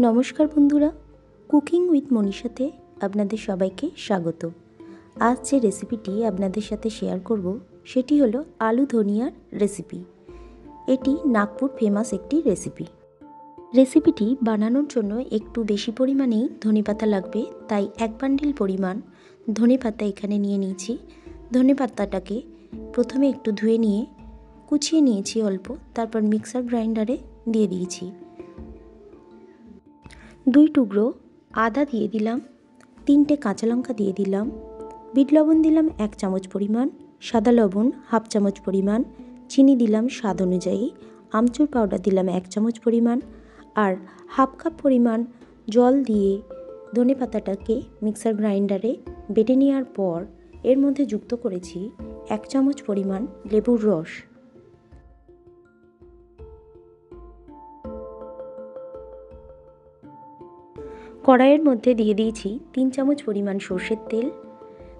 নমস্কার বন্ধুরা, cooking with মনীষাতে আপনাদের সবাইকে স্বাগত। আজ যে রেসিপিটি আপনাদের সাথে শেয়ার করব সেটি হলো আলু ধনিয়ার রেসিপি। এটি নাগপুর ফেমাস একটি রেসিপি। রেসিপিটি বানানোর জন্য একটু বেশি পরিমাণেই ধনেপাতা লাগবে, তাই 1 বান্ডিল পরিমাণ ধনেপাতা এখানে নিয়ে নিয়েছি। ধনেপাতাটাকে প্রথমে একটু ধুয়ে নিয়ে কুচিয়ে নিয়েছি অল্প, তারপর মিক্সার গ্রাইন্ডারে দিয়ে দিয়েছি। 2 টুকরো আদা দিয়ে দিলাম, 3টে কাঁচা লঙ্কা দিয়ে দিলাম, বিট লবণ দিলাম 1 চামচ পরিমাণ, সাদা লবণ 1/2 চামচ পরিমাণ, চিনি দিলাম স্বাদ অনুযায়ী, আমচুর পাউডার দিলাম 1 চামচ পরিমাণ, আর 1/2 কাপ পরিমাণ জল দিয়ে ধনেপাতাটাকে মিক্সার গ্রাইন্ডারে বেটে নেওয়ার পর এর মধ্যে যুক্ত করেছি 1 চামচ পরিমাণ লেবুর রস। কড়াইয়ের মধ্যে দিয়ে দিয়েছি 3 চামচ পরিমাণ সর্ষের তেল।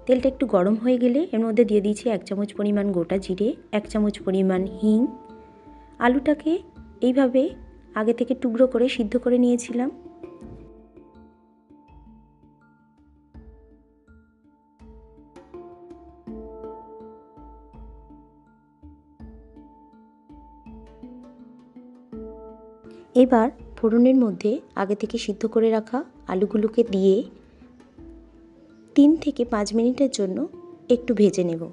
তেলটা একটু গরম হয়ে গেলে এর মধ্যে দিয়ে দিয়েছি 1 চামচ পরিমাণ গোটা জিরে, 1 চামচ পরিমাণ হিং। আলুটাকে এইভাবে আগে থেকে টুকরো করে সিদ্ধ করে নিয়েছিলাম। এবার ফোড়নের মধ্যে আগে থেকে সিদ্ধ করে রাখা আলুগুলোকে দিয়ে 3 থেকে 5 মিনিটের জন্য একটু ভেজে নেব।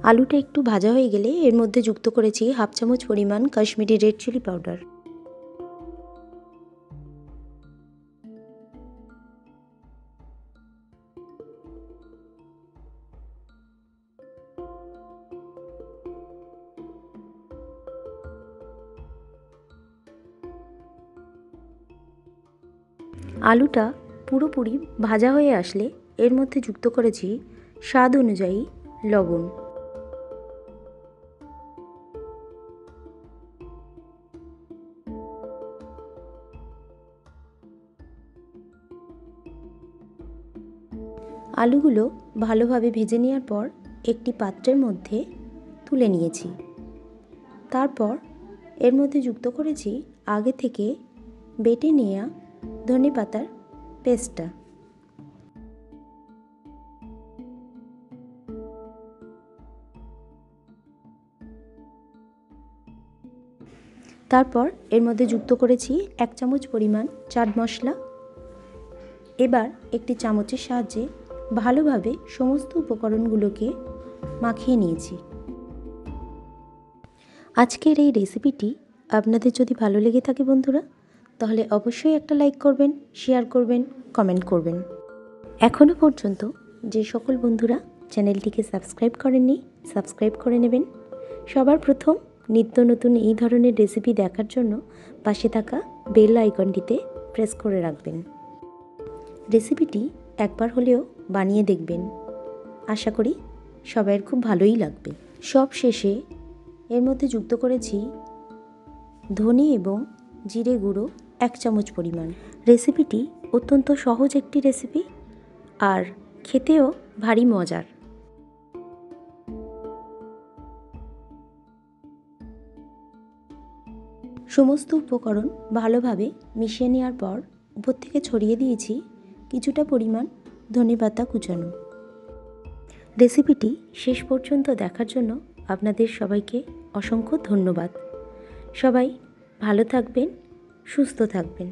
আলুটা একটু ভাজা হয়ে গেলে এর মধ্যে যুক্ত করেছি 1/2 চামচ পরিমাণ কাশ্মীরি রেড চিলি পাউডার। আলুটা পুরোপুরি ভাজা হয়ে আসলে এর মধ্যে যুক্ত করেছি স্বাদ অনুযায়ী লবণ। আলুগুলো ভালোভাবে ভেজে নেওয়ার পর একটি পাত্রের মধ্যে তুলে নিয়েছি। তারপর এর মধ্যে যুক্ত করেছি আগে থেকে বেটে নেওয়া ধনেপাতার পেস্টটা। তারপর এর মধ্যে যুক্ত করেছি 1 চামচ পরিমাণ চাট মশলা। এবার একটি চামচের সাহায্যে ভালোভাবে সমস্ত উপকরণগুলোকে মাখিয়ে নিয়েছি। আজকের এই রেসিপিটি আপনাদের যদি ভালো লেগে থাকে বন্ধুরা, তাহলে অবশ্যই একটা লাইক করবেন, শেয়ার করবেন, কমেন্ট করবেন। এখনও পর্যন্ত যে সকল বন্ধুরা চ্যানেলটিকে সাবস্ক্রাইব করেননি, সাবস্ক্রাইব করে নেবেন। সবার প্রথম নিত্য নতুন এই ধরনের রেসিপি দেখার জন্য পাশে থাকা বেল আইকনটিতে প্রেস করে রাখবেন। রেসিপিটি একবার হলেও বানিয়ে দেখবেন, আশা করি সবার খুব ভালোই লাগবে। সব শেষে এর মধ্যে যুক্ত করেছি ধনে এবং জিরে গুঁড়ো 1 চামচ পরিমাণ। রেসিপিটি অত্যন্ত সহজ একটি রেসিপি আর খেতেও ভারী মজার। সমস্ত উপকরণ ভালোভাবে মিশিয়ে নেওয়ার পর উপর থেকে ছড়িয়ে দিয়েছি কিছুটা পরিমাণ ধনেপাতা কুচানো। রেসিপিটি শেষ পর্যন্ত দেখার জন্য আপনাদের সবাইকে অসংখ্য ধন্যবাদ। সবাই ভালো থাকবেন, সুস্থ থাকবেন।